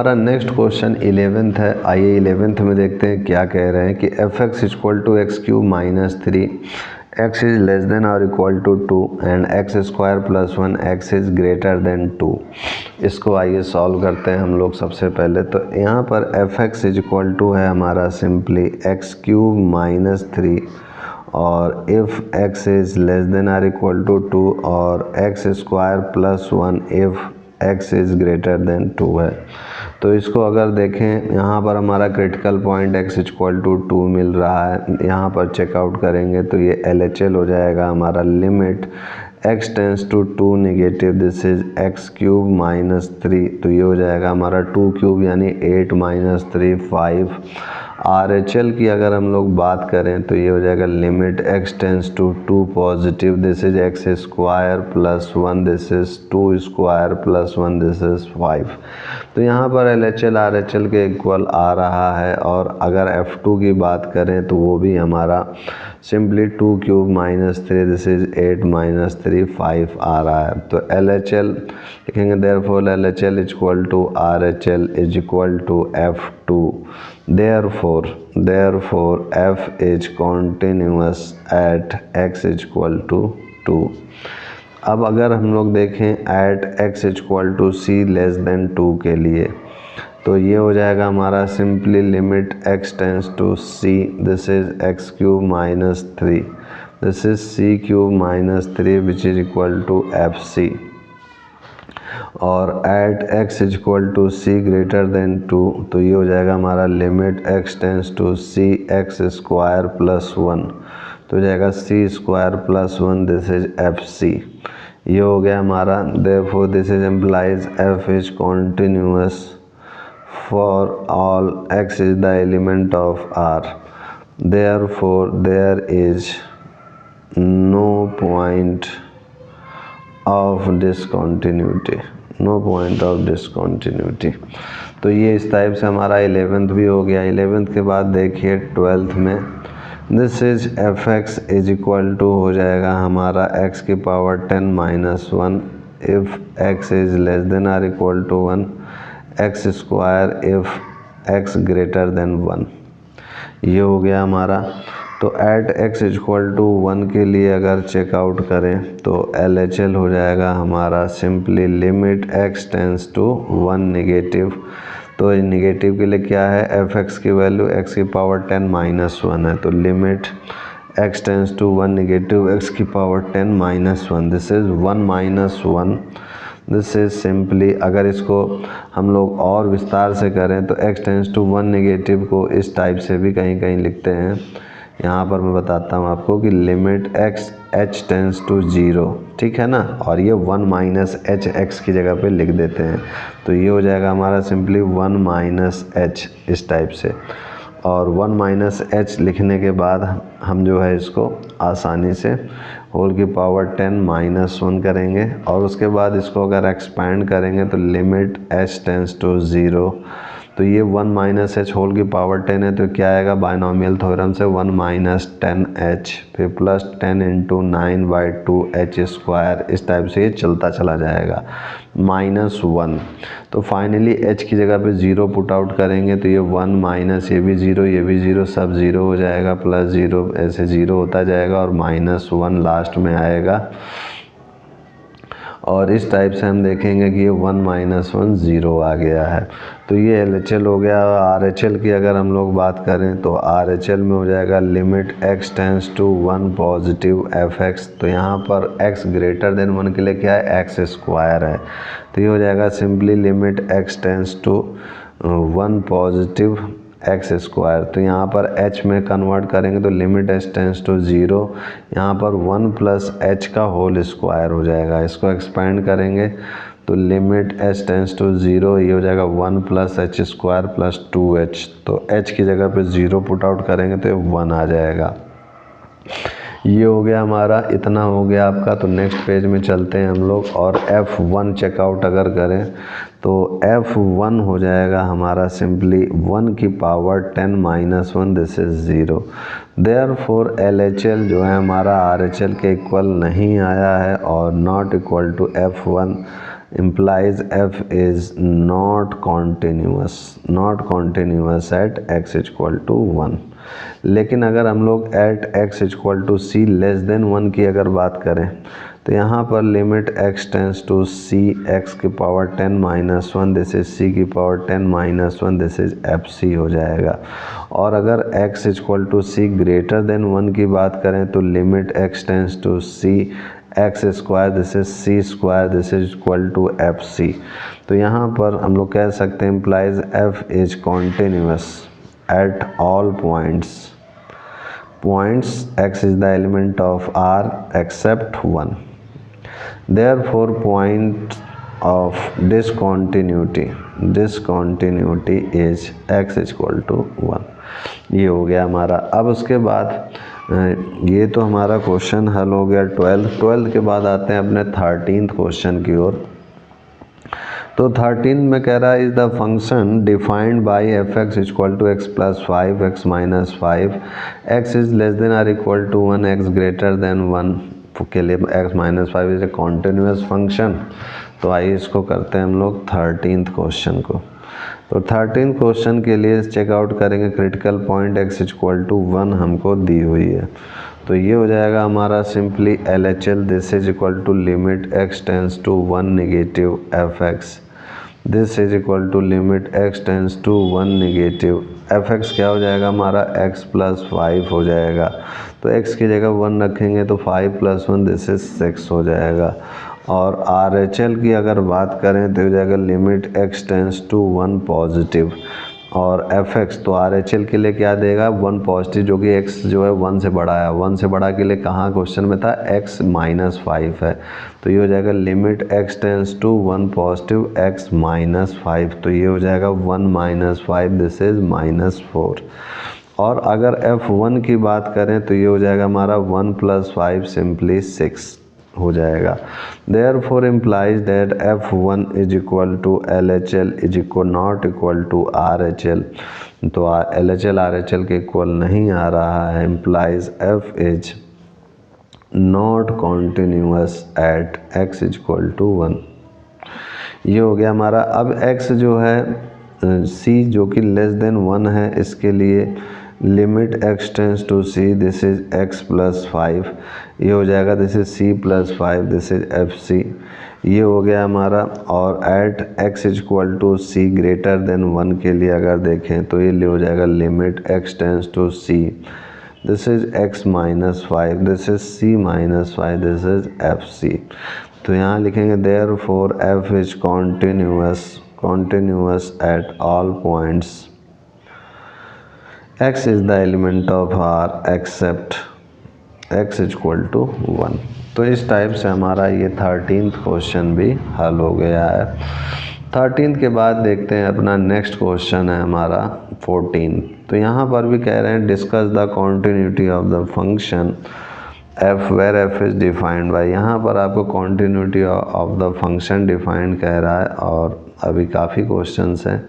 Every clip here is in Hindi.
हमारा नेक्स्ट क्वेश्चन 11th है। आइए 11th में देखते हैं क्या कह रहे हैं कि f x equal to x cube minus 3 x is less than और equal to 2 and x square plus 1 x is greater than 2। इसको आइए सॉल्व करते हैं हम लोग। सबसे पहले तो यहाँ पर f x is equal to है हमारा सिंपली एक्स क्यूब माइनस 3 और if x is less than और इक्वल टू 2 और x square plus 1 if x is greater than 2 है। तो इसको अगर देखें यहाँ पर हमारा critical point x equal to 2 मिल रहा है। यहाँ पर चेकआउट करेंगे तो ये LHL हो जाएगा हमारा limit x tends to 2 negative this is x cube minus 3। तो ये हो जाएगा हमारा 2 क्यूब यानी 8 माइनस 3 5। RHL की अगर हम लोग बात करें तो ये हो जाएगा limit x tends to 2 positive this is x square plus 1 this is 2 square plus 1 this is 5। तो यहाँ पर LHL RHL के इक्वल आ रहा है। और अगर F2 की बात करें तो वो भी हमारा simply 2 cube minus 3 this is 8 minus 3 5 आ रहा है। तो LHL लिखेंगे therefore LHL equal to RHL is equal to F2। Therefore f is continuous at x equal to 2। अब अगर हम लोग देखें at x equal to c less than 2 के लिए तो ये हो जाएगा हमारा simply limit x tends to c this is x cube minus 3 this is c cube minus 3 which is equal to fc। और at x equal to c greater than 2 तो ये हो जाएगा हमारा limit x tends to c x square plus 1 तो हो जाएगा c square plus 1 this is fc। ये हो गया हमारा। Therefore this is implies f is continuous for all x is the element of r। Therefore there is no point of discontinuity तो ये इस टाइप से हमारा 11th भी हो गया। 11th के बाद देखिए 12th में this is f x is equal to हो जाएगा हमारा x की power 10 minus 1 if x is less than और equal to 1 x square if x greater than 1। ये हो गया हमारा। तो एट x इक्वल टू 1 के लिए अगर चेकआउट करें तो LHL हो जाएगा हमारा simply limit x tends to 1 negative. तो नेगेटिव के लिए क्या है एफ एक्स की वैल्यू x की पावर 10 माइनस 1 है। तो limit x tends to 1 negative x की power 10 minus 1 this is 1 minus 1 this is simply. अगर इसको हम लोग और विस्तार से करें तो x टेंस टू 1 नेगेटिव को इस टाइप से भी कहीं कहीं लिखते हैं। यहाँ पर मैं बताता हूँ आपको कि limit x h tends to 0 ठीक है ना। और ये 1 माइनस एच एक्स की जगह पे लिख देते हैं। तो ये हो जाएगा हमारा सिंपली 1 माइनस एच इस टाइप से। और 1 माइनस एच लिखने के बाद हम जो है इसको आसानी से होल की पावर 10 माइनस 1 करेंगे। और उसके बाद इसको अगर एक्सपैंड करेंगे तो लिमिट h टेंस टू 0 तो ये 1 माइनस एच होल की पावर 10 है। तो क्या आएगा बाइनोमियल थ्योरम से 1 माइनस 10h फिर प्लस 10 इंटू 9/2 h स्क्वायर इस टाइप से ये चलता चला जाएगा माइनस 1। तो फाइनली h की जगह पे 0 पुट आउट करेंगे तो ये 1 माइनस ये भी 0 सब 0 हो जाएगा प्लस 0 ऐसे 0 होता जाएगा और माइनस 1 लास्ट में आएगा। और इस टाइप से हम देखेंगे कि ये 1 माइनस 1 0 आ गया है। तो ये LHL हो गया। RHL की अगर हम लोग बात करें तो RHL में हो जाएगा limit x tends to 1 positive f x. तो यहाँ पर x ग्रेटर देन 1 के लिए क्या है x स्क्वायर है। तो ये हो जाएगा simply limit x tends to 1 positive x square. तो यहाँ पर h में कन्वर्ट करेंगे तो लिमिट h टेंस टू 0 यहाँ पर 1 प्लस h का होल स्क्वायर हो जाएगा। इसको एक्सपेंड करेंगे तो लिमिट h टेंस टू 0 ये हो जाएगा 1 plus h square plus 2h। तो h की जगह पे 0 पुट आउट करेंगे तो 1 आ जाएगा। ये हो गया हमारा। इतना हो गया आपका। तो नेक्स्ट पेज में चलते हैं हम लोग और F1 चेकआउट अगर करें तो F1 हो जाएगा हमारा सिंपली 1 की power 10 minus 1 this is 0। Therefore LHL जो है हमारा RHL के इक्वल नहीं आया है और not equal to F1। implies f is not continuous at x equal to 1। लेकिन अगर हम लोग at x equal to c less than 1 की अगर बात करें तो यहाँ पर limit x tends to c x की power 10 minus 1 this is c की power 10 minus 1 this is fc हो जाएगा। और अगर x equal to c greater than 1 की बात करें तो limit x tends to c x square this is c square this is equal to f c. तो यहाँ पर हम लोग कह सकते हैं implies f is continuous at all points x is the element of R except 1. Therefore point of discontinuity is x equal to 1। ये हो गया हमारा। अब उसके बाद ये तो हमारा क्वेश्चन हल हो गया 12 के बाद आते हैं अपने 13th क्वेश्चन की ओर। तो 13 में कह रहा है is the function defined by f x equal to x plus 5 x minus 5 x is less than or equal to 1 x greater than 1 के लिए x minus 5 is a continuous function. तो आइए इसको करते हैं हम लोग 13th क्वेश्चन को। तो 13th क्वेश्चन के लिए चेकआउट करेंगे critical point x equal to 1 हमको दी हुई है। तो ये हो जाएगा हमारा simply L H L this is equal to limit x tends to 1 negative f x this is equal to limit x tends to 1 negative f x क्या हो जाएगा हमारा x प्लस 5 हो जाएगा। तो x की जगह 1 रखेंगे तो 5 प्लस 1 दिस इज 6 हो जाएगा। और आर एच एल की अगर बात करें तो हो जाएगा limit x tends to 1 positive और एफ एक्स तो आर एच एल के लिए क्या देगा 1 पॉजिटिव जो कि x जो है 1 से बड़ा है। 1 से बड़ा के लिए कहाँ क्वेश्चन में था x माइनस 5 है। तो ये हो जाएगा limit x tends to 1 positive x minus 5। तो ये हो जाएगा 1 माइनस 5 दिस इज माइनस 4। और अगर f1 की बात करें तो ये हो जाएगा हमारा 1 प्लस 5 सिंपली 6 हो जाएगा। Therefore implies that f1 is equal to LHL is equal not equal to RHL। तो LHL RHL के इक्वल नहीं आ रहा है। implies f is not continuous at x is equal to 1। ये हो गया हमारा। अब x जो है c जो कि लेस देन 1 है इसके लिए limit x tends to c this is x plus 5 ये हो जाएगा this is c plus 5 this is f c. ये हो गया हमारा। और at x equal to c greater than 1 के लिए अगर देखें तो ये हो जाएगा limit x tends to c this is x minus 5 this is c minus 5 this is f c. तो यहाँ लिखेंगे therefore f is continuous at all points x is the element of R except x equal to 1। तो इस टाइप से हमारा ये 13th क्वेश्चन भी हल हो गया है। 13th के बाद देखते हैं अपना नेक्स्ट क्वेश्चन है हमारा 14। तो यहाँ पर भी कह रहे हैं discuss the continuity of the function f where f is defined by. यहाँ पर आपको continuity of the function defined कह रहा है और अभी काफ़ी क्वेश्चंस हैं,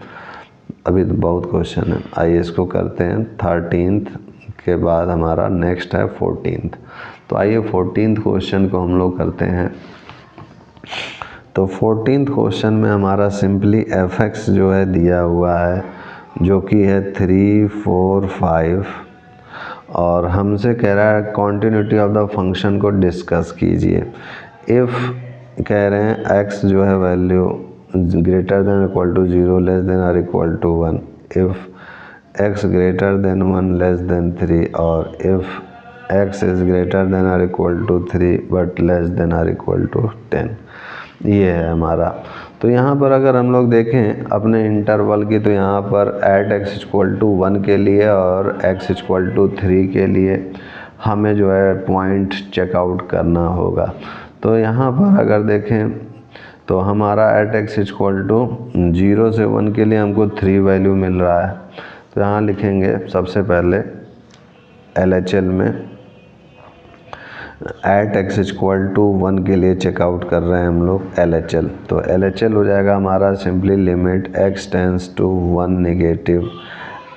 अभी तो बहुत क्वेश्चन है। आइए इसको करते हैं 13th के बाद हमारा नेक्स्ट है 14th। तो आइए 14th क्वेश्चन को हम लोग करते हैं। तो 14th क्वेश्चन में हमारा सिंपली एफ एक्स जो है दिया हुआ है जो कि है 3 4 5 और हमसे कह रहा है कॉन्टिन्यूटी ऑफ द फंक्शन को डिस्कस कीजिए। इफ़ कह रहे हैं एक्स जो है value greater than or equal to 0 less than or equal to 1 if x greater than 1 less than 3 or if x is greater than or equal to 3 but less than or equal to 10। ये है हमारा। तो यहाँ पर अगर हम लोग देखें अपने इंटरवल की तो यहाँ पर एट x इक्वल टू 1 के लिए और x इक्वल टू 3 के लिए हमें जो है पॉइंट चेकआउट करना होगा। तो यहाँ पर अगर देखें तो हमारा एट x इक्वल टू 0 से 1 के लिए हमको 3 वैल्यू मिल रहा है। तो यहाँ लिखेंगे सबसे पहले LHL में एट x इक्वल टू 1 के लिए चेकआउट कर रहे हैं हम लोग LHL। तो LHL हो जाएगा हमारा simply limit x tends to 1 negative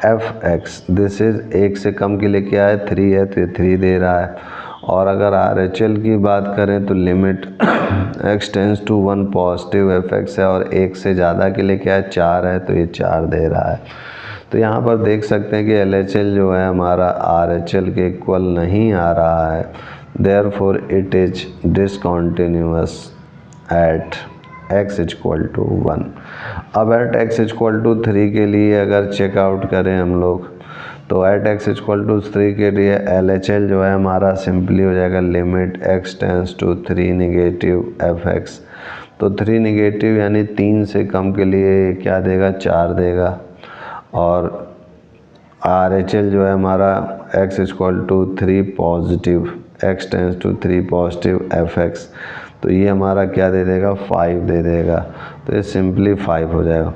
f x this is 1 से कम के लिए क्या है 3 है तो ये 3 दे रहा है। और अगर RHL की बात करें तो limit x tends to 1 positive fx है और 1 से ज़्यादा के लिए क्या है 4 है, तो ये 4 दे रहा है। तो यहाँ पर देख सकते हैं कि LHL जो है हमारा RHL के इक्वल नहीं आ रहा है, therefore it is discontinuous at x equal to 1। अब एट x इक्वल टू 3 के लिए अगर चेकआउट करें हम लोग, तो एट x इक्वल टू 3 के लिए LHL जो है हमारा सिंपली हो जाएगा limit x tends to 3 negative fx। तो 3 नेगेटिव यानी 3 से कम के लिए क्या देगा 4 देगा, और RHL जो है हमारा x equal to 3 positive x tends to 3 positive fx, तो ये हमारा क्या दे देगा 5 दे देगा। तो ये सिंपली 5 हो जाएगा।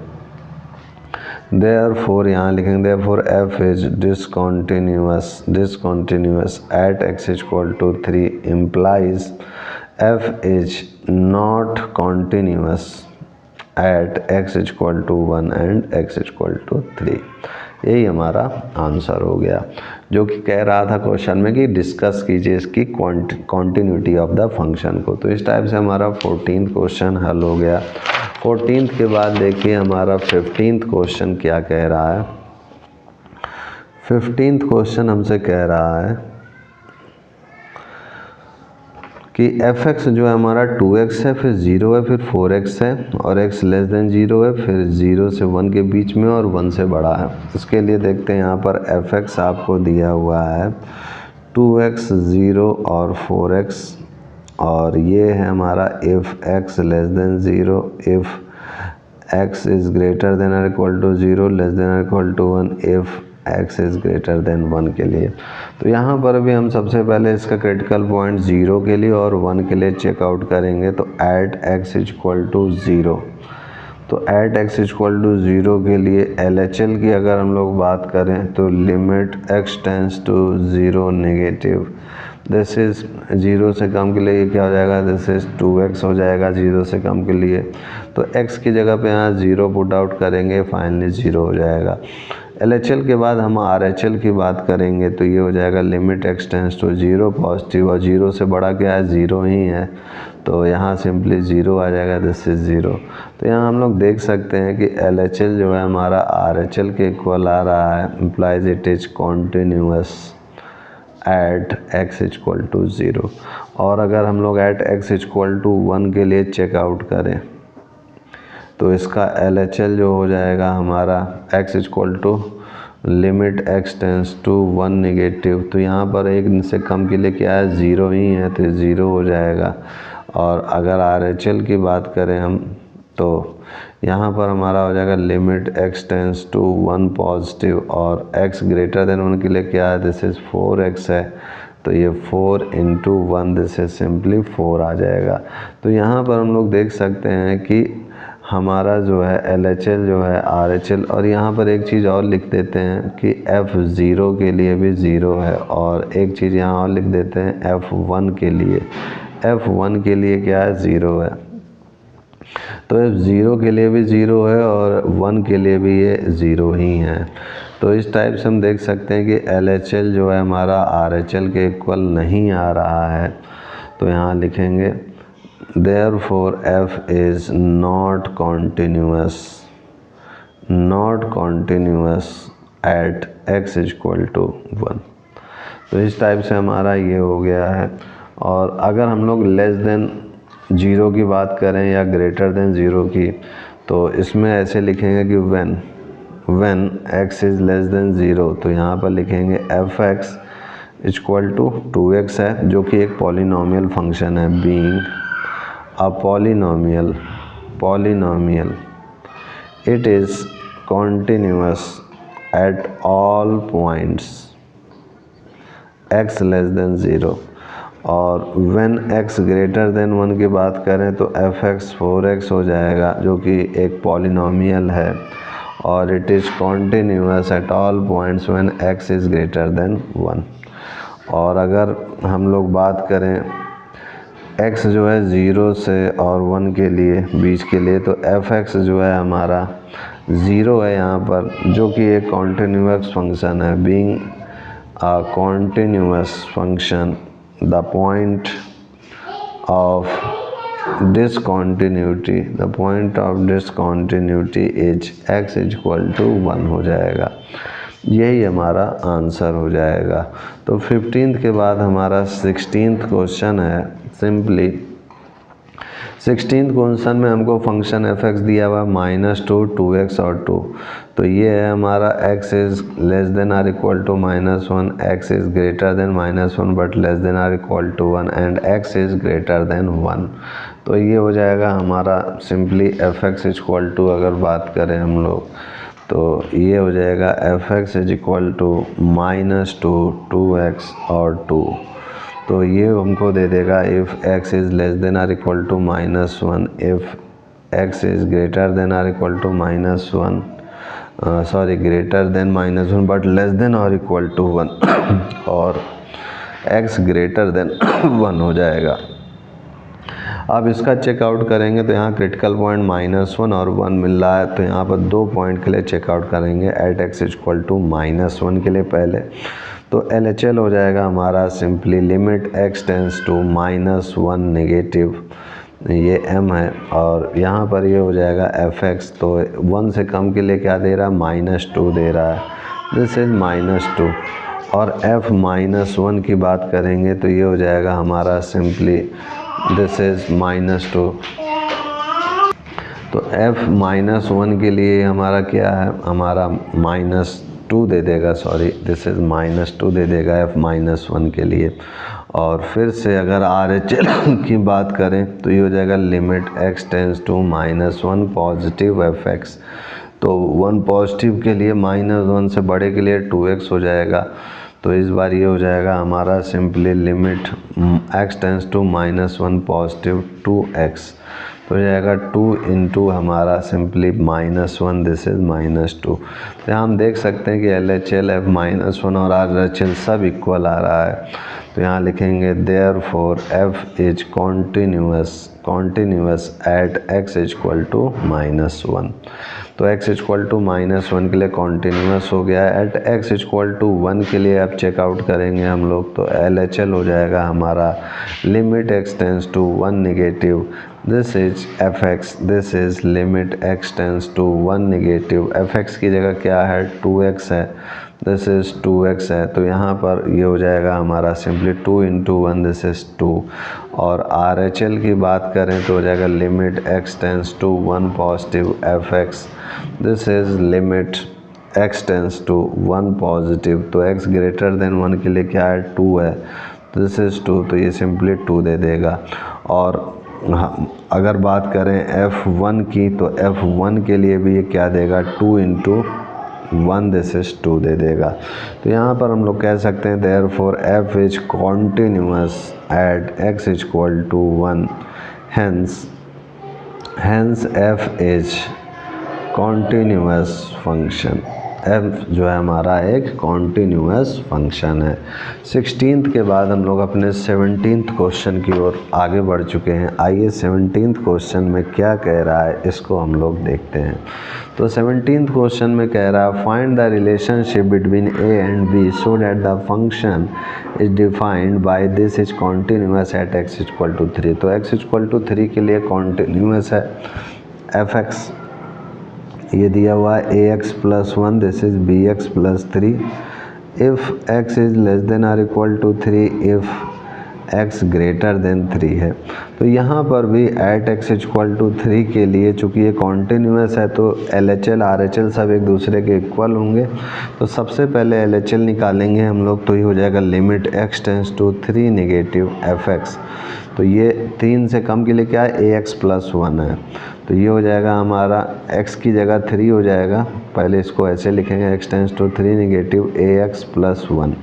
Therefore यहाँ लिखेंगे therefore f is discontinuous at x equal to 3 implies f is not continuous at x equal to 1 and x equal to 3। यही हमारा आंसर हो गया, जो कि कह रहा था क्वेश्चन में कि डिस्कस कीजिए इसकी कॉन्टिन्यूटी ऑफ द फंक्शन को। तो इस टाइप से हमारा 14th क्वेश्चन हल हो गया। 14th के बाद देखिए हमारा 15th क्वेश्चन क्या कह रहा है। 15th क्वेश्चन हमसे कह रहा है कि fx जो है हमारा 2x है, फिर 0 है, फिर 4x है, और x लेस देन 0 है, फिर 0 से 1 के बीच में और 1 से बड़ा है। इसके लिए देखते हैं यहाँ पर fx आपको दिया हुआ है 2x 0 और 4x, और ये है हमारा if x less than 0, if x is greater than और इक्वल टू 0, लेस देन और equal to 1, if x is greater than 1 के लिए। तो यहाँ पर भी हम सबसे पहले इसका क्रिटिकल पॉइंट 0 के लिए और 1 के लिए चेकआउट करेंगे। तो एट x इक्वल टू 0, तो एट x इक्वल टू 0 के लिए LHL की अगर हम लोग बात करें तो limit x tends to 0 negative, this is 0 से कम के लिए क्या हो जाएगा, दिस इज़ 2x हो जाएगा 0 से कम के लिए। तो x की जगह पे यहाँ 0 पुट आउट करेंगे, फाइनली 0 हो जाएगा। LHL के बाद हम RHL की बात करेंगे तो ये हो जाएगा limit x tends to 0 positive, और 0 से बड़ा क्या है 0 ही है, तो यहाँ सिंपली 0 आ जाएगा, दिस इज़ 0। तो यहाँ हम लोग देख सकते हैं कि LHL जो है हमारा RHL के इक्वल आ रहा है, implies it is continuous at x equal to 0। और अगर हम लोग एट x इक्वल टू 1 के लिए चेकआउट करें तो इसका LHL जो हो जाएगा हमारा x equal to limit x tends to 1 negative, तो यहाँ पर 1 से कम के लिए क्या है 0 ही है, तो 0 हो जाएगा। और अगर RHL की बात करें हम तो यहाँ पर हमारा हो जाएगा limit x tends to 1 positive, और x ग्रेटर देन 1 के लिए क्या है, दिस इज़ 4x है, तो ये 4 इंटू 1 दिस इज सिंपली 4 आ जाएगा। तो यहाँ पर हम लोग देख सकते हैं कि हमारा जो है LHL जो है RHL, और यहाँ पर एक चीज़ और लिख देते हैं कि F0 के लिए भी 0 है, और एक चीज़ यहाँ और लिख देते हैं F1 के लिए, F1 के लिए क्या है 0 है। तो F0 के लिए भी 0 है और 1 के लिए भी ये 0 ही है। तो इस टाइप से हम देख सकते हैं कि LHL जो है हमारा RHL के इक्वल नहीं आ रहा है। तो यहाँ लिखेंगे therefore f is not continuous at x equal to 1। तो इस टाइप से हमारा ये हो गया है। और अगर हम लोग लेस देन 0 की बात करें या ग्रेटर देन 0 की, तो इसमें ऐसे लिखेंगे कि when x is less than 0, तो यहाँ पर लिखेंगे fx इक्वल टू 2x है, जो कि एक पॉलिनोमियल फंक्शन है, being a polynomial it is continuous at all points x less than 0। और when x greater than 1 की बात करें तो fx 4x हो जाएगा, जो कि एक पॉलिनोमियल है, और it is continuous at all points when x is greater than 1। और अगर हम लोग बात करें x जो है 0 से और 1 के लिए बीच के लिए, तो fx जो है हमारा 0 है यहाँ पर, जो कि एक कॉन्टिन्यूअस फंक्शन है, being a continuous function the point of discontinuity is x equal to 1 हो जाएगा। यही हमारा आंसर हो जाएगा। तो 15th के बाद हमारा 16th क्वेश्चन है। सिंपली 16th क्वेश्चन में हमको फंक्शन एफ एक्स दिया हुआ -2, 2x और 2। तो ये है हमारा x is less than or equal to -1, x is greater than -1 but less than or equal to 1 and x is greater than 1। तो ये हो जाएगा हमारा simply f x equal to, अगर बात करें हम लोग तो ये हो जाएगा f x is equal to -2, 2x और 2। तो ये हमको दे देगा if x is less than or equal to -1, if x is greater than or equal to -1, greater than -1 but less than और इक्वल टू 1 और x ग्रेटर देन 1 हो जाएगा। अब इसका चेकआउट करेंगे तो यहाँ क्रिटिकल पॉइंट -1 और 1 मिल रहा है। तो यहाँ पर 2 पॉइंट के लिए चेकआउट करेंगे एट x इक्वल टू -1 के लिए पहले। तो LHL हो जाएगा हमारा simply limit x tends to -1 negative, ये m है और यहाँ पर ये हो जाएगा fx। तो 1 से कम के लिए क्या दे रहा है, -2 दे रहा है, दिस इज़ -2। और f -1 की बात करेंगे तो ये हो जाएगा हमारा सिंपली दिस इज़ -2। तो f -1 के लिए हमारा क्या है, हमारा -2 दे देगा, दिस इज़ -2 दे देगा f -1 के लिए। और फिर से अगर RHL की बात करें तो ये हो जाएगा limit x tends to -1 positive fx। तो 1 पॉजिटिव के लिए -1 से बड़े के लिए 2x हो जाएगा। तो इस बार ये हो जाएगा हमारा simply limit x tends to -1 positive 2x। तो हो जाएगा 2 इंटू हमारा सिंपली -1, दिस इज़ -2। तो यहाँ हम देख सकते हैं कि LHL f -1 और RHL सब इक्वल आ रहा है। तो यहाँ लिखेंगे therefore f is continuous at x equal to -1। तो x इक्वल टू -1 के लिए कॉन्टिन्यूअस हो गया है। एट x इक्वल टू 1 के लिए अब चेकआउट करेंगे हम लोग। तो LHL हो जाएगा हमारा limit x tends to 1 negative, this is fx, this is limit x tends to 1 negative, fx की जगह क्या है 2x है, दिस इज 2x है। तो यहाँ पर ये हो जाएगा हमारा सिंपली 2 इंटू 1, दिस इज 2। और RHL की बात करें तो हो जाएगा limit x tends to 1 positive fx, this is limit x tends to 1 positive. तो x ग्रेटर देन 1 के लिए क्या है 2 है, दिस इज 2। तो ये सिंपली 2 दे देगा। और अगर बात करें f1 की तो f1 के लिए भी ये क्या देगा 2 इंटू 1, दिस इज 2 दे देगा। तो यहाँ पर हम लोग कह सकते हैं therefore f is continuous at x equal to 1, hence f is continuous function. f जो है हमारा एक कॉन्टिन्यूअस फंक्शन है। 16th के बाद हम लोग अपने 17th क्वेश्चन की ओर आगे बढ़ चुके हैं। आइए 17th क्वेश्चन में क्या कह रहा है इसको हम लोग देखते हैं। तो 17th क्वेश्चन में कह रहा है find the relationship between a and b so that the function is defined by this is continuous at x equal to 3। तो x इक्वल टू 3 के लिए कॉन्टिन्यूअस है fx, ये दिया हुआ है ax plus 1, this is bx plus 3। If x is less than or equal to 3, if x greater than 3 है। तो यहाँ पर भी एट x इक्वल टू 3 के लिए चूँकि ये कॉन्टिन्यूअस है तो LHL RHL सब एक दूसरे के इक्वल होंगे। तो सबसे पहले LHL निकालेंगे हम लोग। तो ये हो जाएगा limit x tends to 3 negative fx। तो ये 3 से कम के लिए क्या है ax प्लस 1 है। तो ये हो जाएगा हमारा x की जगह 3 हो जाएगा, पहले इसको ऐसे लिखेंगे x tends to 3 negative ax plus 1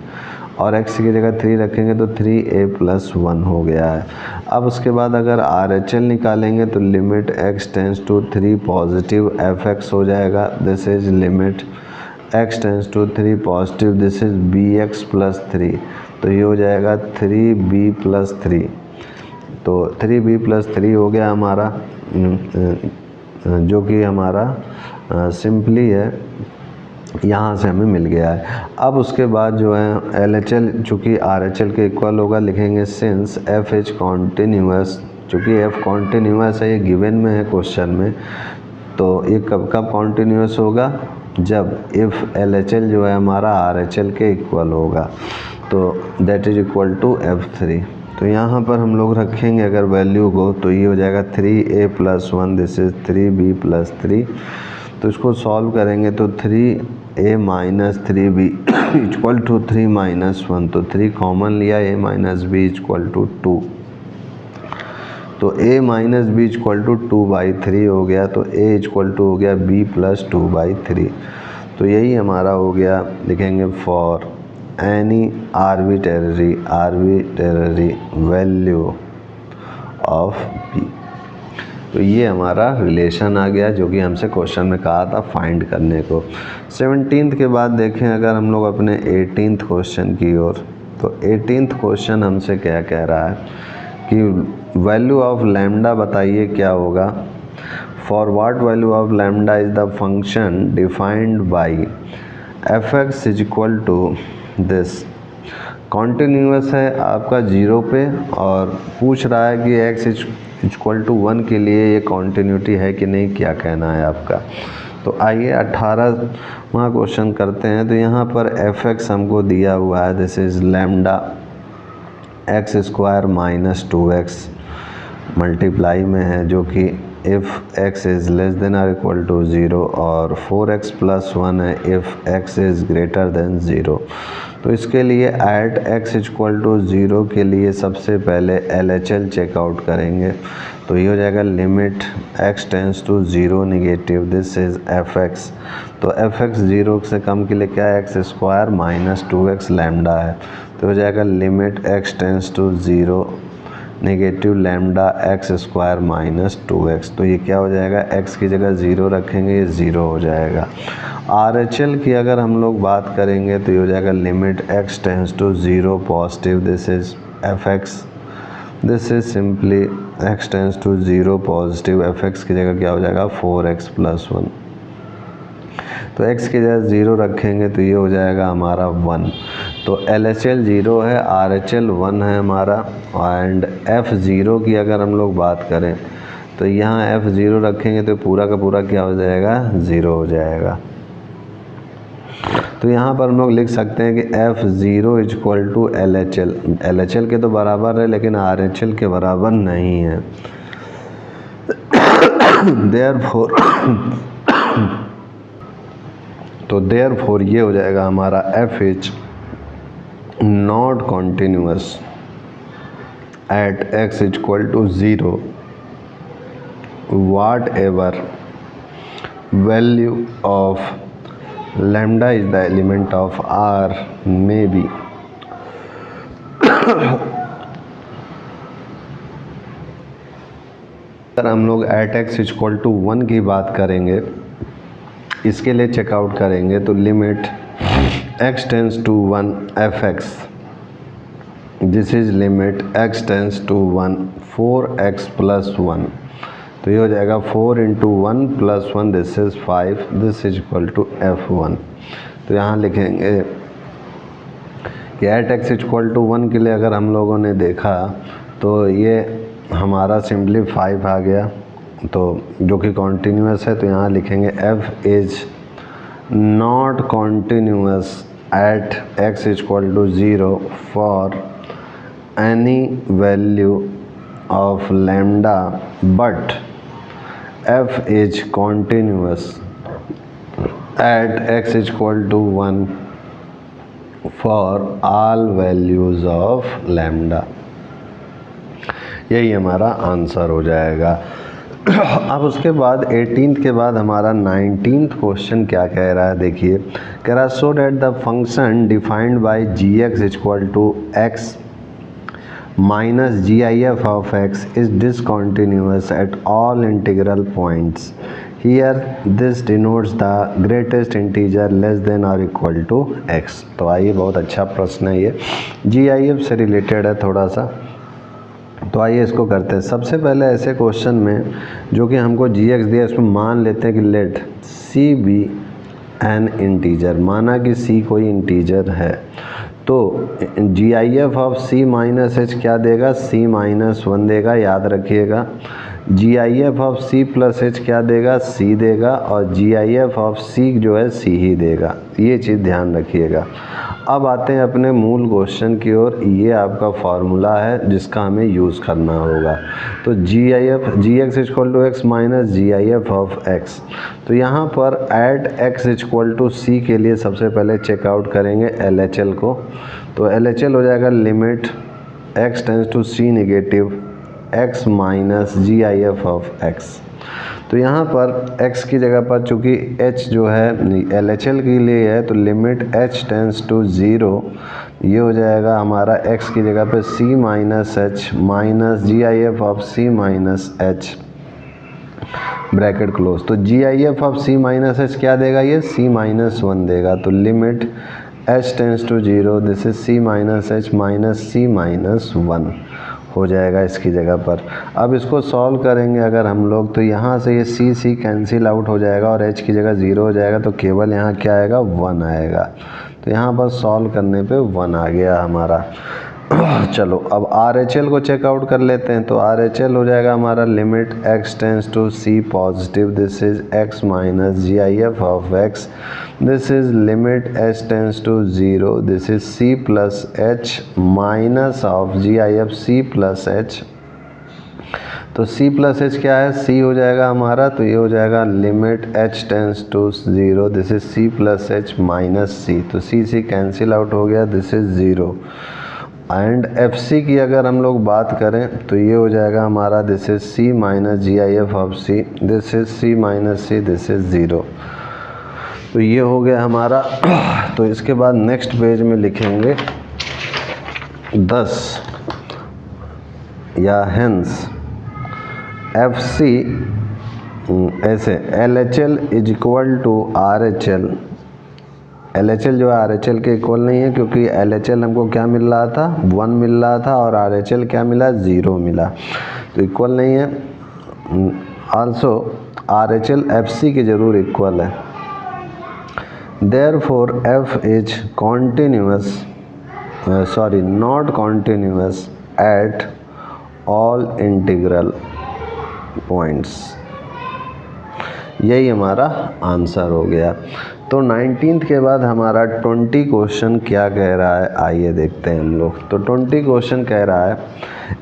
और x की जगह 3 रखेंगे तो 3a प्लस 1 हो गया है। अब उसके बाद अगर RHL निकालेंगे तो limit x tends to 3 positive fx हो जाएगा, this is limit x tends to 3 positive, this is bx plus 3। तो ये हो जाएगा 3b प्लस 3। तो 3b प्लस 3 हो गया हमारा, जो कि हमारा सिंपली है यहाँ से हमें मिल गया है। अब उसके बाद जो है LHL चूँकि RHL के इक्वल होगा, लिखेंगे सिंस एफ इज कॉन्टीन्यूअस, चूँकि एफ कॉन्टीन्यूअस है, ये गिवन में है क्वेश्चन में, तो ये कब कब कॉन्टीन्यूअस होगा, जब इफ़ LHL जो है हमारा RHL के इक्वल होगा, तो that is equal to F3। तो यहाँ पर हम लोग रखेंगे अगर वैल्यू को, तो ये हो जाएगा 3a + 1, दिस इज 3b + 3। तो इसको सॉल्व करेंगे तो 3a - 3b इक्वल टू 3 - 1, तो 3 कॉमन लिया, a - b इक्वल टू 2, तो a - b इक्वल टू 2/3 हो गया, तो a इक्वल टू हो गया b + 2/3। तो यही हमारा हो गया, लिखेंगे for any arbitrary value of b। तो ये हमारा रिलेशन आ गया जो कि हमसे क्वेश्चन में कहा था फाइंड करने को। 17th के बाद देखें अगर हम लोग अपने 18th क्वेश्चन की ओर, तो 18th क्वेश्चन हमसे क्या कह रहा है कि वैल्यू ऑफ लैम्डा बताइए क्या होगा। For what value of lambda is the function defined by f(x) is equal to this. Continuous है आपका 0 पे और पूछ रहा है कि x इक्वल टू 1 के लिए ये कॉन्टीन्यूटी है कि नहीं, क्या कहना है आपका। तो आइए 18वां क्वेश्चन करते हैं। तो यहाँ पर f(x) हमको दिया हुआ है, this is lambda x² - 2x multiply में है, जो कि if x is less than और इक्वल टू 0 और 4x + 1 है if x is greater then 0। तो इसके लिए एट x इक्वल टू 0 के लिए सबसे पहले LHL चेकआउट करेंगे, तो ये हो जाएगा limit x tends to 0 negative, this is f(x). तो f(x) 0 से कम के लिए क्या है, x² - 2x लैम्डा है, तो हो जाएगा limit x tends to 0 negative lambda x² - 2x। तो ये क्या हो जाएगा, x की जगह 0 रखेंगे, ये 0 हो जाएगा। RHL की अगर हम लोग बात करेंगे तो ये हो जाएगा limit x tends to 0 positive, this is f(x), this is simply x tends to 0 positive, f(x) की जगह क्या हो जाएगा 4x + 1। तो x की जगह 0 रखेंगे तो ये हो जाएगा हमारा 1। तो LHL 0 है, RHL 1 है हमारा, एंड F0 की अगर हम लोग बात करें तो यहाँ F0 रखेंगे तो पूरा का पूरा क्या हो जाएगा, 0 हो जाएगा। तो यहाँ पर हम लोग लिख सकते हैं कि F0 equal to LHL, LHL के तो बराबर है लेकिन RHL के बराबर नहीं है। देयरफॉर ये हो जाएगा हमारा f is not continuous at x equal to 0 whatever value of lambda is the element of R may be. अगर हम लोग एट x इक्वल टू 1 की बात करेंगे, इसके लिए चेकआउट करेंगे तो limit x tends to 1 f(x), this is limit x tends to 1 4x + 1। तो ये हो जाएगा 4 × 1 + 1, this is 5, this is equal to f1। तो यहाँ लिखेंगे कि एट x इक्वल टू 1 के लिए अगर हम लोगों ने देखा तो ये हमारा सिंपली 5 आ गया, तो जो कि कॉन्टीन्यूअस है, तो यहाँ लिखेंगे f is not continuous at x equal to 0 for any value of lambda but f is continuous at x equal to 1 for all values of lambda. यही हमारा आंसर हो जाएगा। अब उसके बाद 18th के बाद हमारा 19th क्वेश्चन क्या कह रहा है, देखिए कह रहा है so that the function defined by gx equal to x minus gif of x is discontinuous at all integral points. Here this denotes the greatest integer less than और इक्वल टू x। तो आइए, बहुत अच्छा प्रश्न है ये, gif से रिलेटेड है थोड़ा सा, तो आइए इसको करते हैं। सबसे पहले ऐसे क्वेश्चन में जो कि हमको gx दिया, इसमें मान लेते हैं कि let c be an integer, माना कि सी कोई इंटीजर है, तो GIF of C minus H क्या देगा, C माइनस 1 देगा, याद रखिएगा। GIF of C plus H क्या देगा, C देगा, और GIF ऑफ C जो है C ही देगा, ये चीज़ ध्यान रखिएगा। अब आते हैं अपने मूल क्वेश्चन की ओर। ये आपका फार्मूला है जिसका हमें यूज़ करना होगा। तो Gx equal to x minus GIF of x। तो यहाँ पर at x equal to C के लिए सबसे पहले चेकआउट करेंगे LHL को। तो LHL हो जाएगा limit x tends to C negative x minus GIF of x। तो यहाँ पर x की जगह पर चूँकि h जो है LHL के लिए है, तो लिमिट h टेंस टू 0, ये हो जाएगा हमारा x की जगह पे C minus h minus GIF of C minus h bracket close. तो GIF of C minus h क्या देगा, ये C माइनस 1 देगा। तो limit h tends to 0, this is C minus h minus C minus 1 हो जाएगा इसकी जगह पर। अब इसको सॉल्व करेंगे अगर हम लोग, तो यहाँ से ये C कैंसिल आउट हो जाएगा और h की जगह 0 हो जाएगा, तो केवल यहाँ क्या आएगा, 1 आएगा। तो यहाँ पर सॉल्व करने पे 1 आ गया हमारा। चलो अब RHL को चेकआउट कर लेते हैं। तो RHL हो जाएगा हमारा limit x tends to C positive, this is x minus GIF of x, this is limit h tends to 0, this is C plus h minus of GIF C plus h। तो C प्लस h क्या है, C हो जाएगा हमारा, तो ये हो जाएगा limit h tends to 0, this is C plus h minus C। तो C कैंसिल आउट हो गया, दिस इज 0। एंड FC की अगर हम लोग बात करें तो ये हो जाएगा हमारा, this is C minus GIF of C, this is C minus C, this is 0। तो ये हो गया हमारा। तो इसके बाद नेक्स्ट पेज में लिखेंगे 10 या हेंस FC ऐसे LHL is equal to RHL। LHL जो है RHL के इक्वल नहीं है, क्योंकि LHL हमको क्या मिल रहा था, 1 मिल रहा था, और RHL क्या मिला, 0 मिला, तो इक्वल नहीं है। आल्सो RHL FC के ज़रूर इक्वल है। Therefore F is continuous, sorry not continuous at all integral points. यही हमारा आंसर हो गया। तो 19th के बाद हमारा 20 क्वेश्चन क्या कह रहा है, आइए देखते हैं हम लोग। तो 20 क्वेश्चन कह रहा है,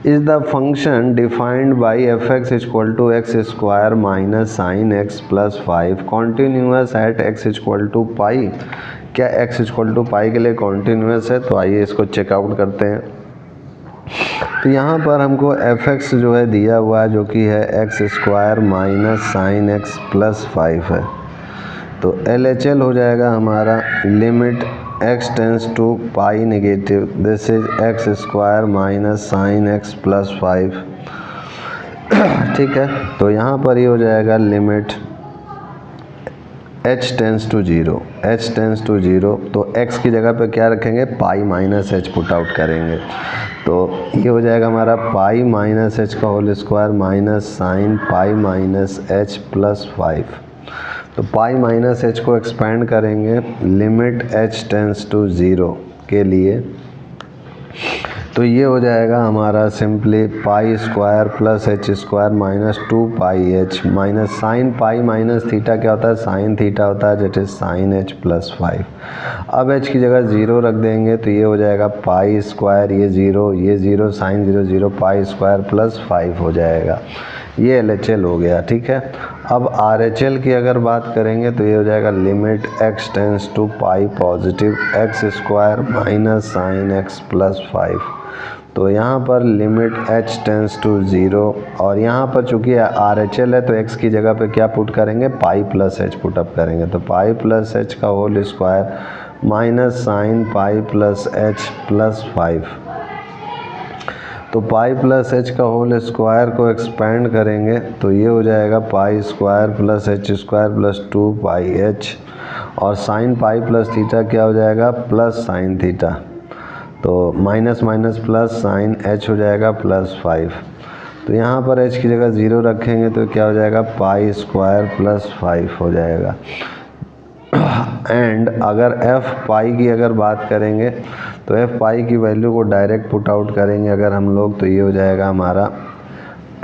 is the function defined by fx equal to x square minus sine x plus 5 continuous at x equal to pi. क्या x इक्वल टू पाई के लिए कॉन्टीन्यूअस है? तो आइए इसको चेकआउट करते हैं। तो यहाँ पर हमको fx जो है दिया हुआ है, जो कि है x square minus sine x plus 5 है। तो LHL हो जाएगा हमारा limit x tends to pi negative, this is x square minus sine x plus 5। ठीक है, तो यहाँ पर ये हो जाएगा limit h tends to 0, h tends to 0। तो x की जगह पे क्या रखेंगे, pi minus h put out करेंगे। तो ये हो जाएगा हमारा पाई माइनस h का whole square minus sine pi minus h plus 5। तो पाई माइनस h को एक्सपेंड करेंगे लिमिट h टेंस टू 0 के लिए। तो ये हो जाएगा हमारा simply pi square plus h square minus 2 pi h minus sine pi minus theta क्या होता है, साइन थीटा होता है, जेट इज साइन h प्लस 5। अब h की जगह 0 रख देंगे, तो ये हो जाएगा पाई स्क्वायर, ये 0 साइन 0 0 पाई स्क्वायर प्लस 5 हो जाएगा। ये LHL हो गया। ठीक है, अब RHL की अगर बात करेंगे तो ये हो जाएगा limit x tends to pi positive x square minus sine x plus 5। तो यहाँ पर लिमिट h टेंस टू 0, और यहाँ पर चूँकि RHL है तो x की जगह पे क्या पुट करेंगे, pi plus h put up करेंगे। तो पाई प्लस h का whole square minus sine pi plus h plus 5। तो पाई प्लस h का होल स्क्वायर को एक्सपेंड करेंगे, तो ये हो जाएगा pi square plus h square plus 2 pi h, और साइन पाई प्लस थीटा क्या हो जाएगा, प्लस साइन थीटा। तो minus minus plus sine h हो जाएगा प्लस 5। तो यहाँ पर h की जगह 0 रखेंगे तो क्या हो जाएगा, पाई स्क्वायर प्लस 5 हो जाएगा। एंड अगर एफ पाई की अगर बात करेंगे तो एफ पाई की वैल्यू को डायरेक्ट पुट आउट करेंगे अगर हम लोग, तो ये हो जाएगा हमारा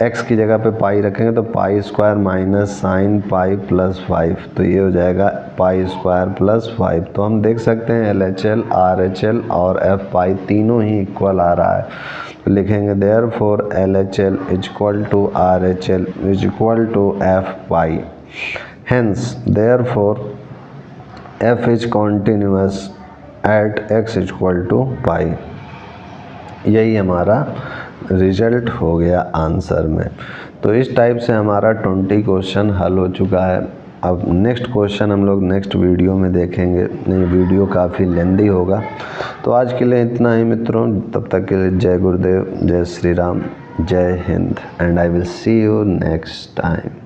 x की जगह पे पाई रखेंगे तो pi square minus sine pi plus 5, तो ये हो जाएगा पाई स्क्वायर प्लस 5। तो हम देख सकते हैं LHL RHL और एफ पाई तीनों ही इक्वल आ रहा है, तो लिखेंगे therefore LHL is equal to RHL is equal to f pi, hence therefore f is continuous at x is equal to pi. यही हमारा रिजल्ट हो गया आंसर में। तो इस टाइप से हमारा 20 क्वेश्चन हल हो चुका है। अब नेक्स्ट क्वेश्चन हम लोग नेक्स्ट वीडियो में देखेंगे, नहीं वीडियो काफ़ी लेंदी होगा। तो आज के लिए इतना ही मित्रों, तब तक के लिए जय गुरुदेव, जय श्री राम, जय Hind, and I will see you next time.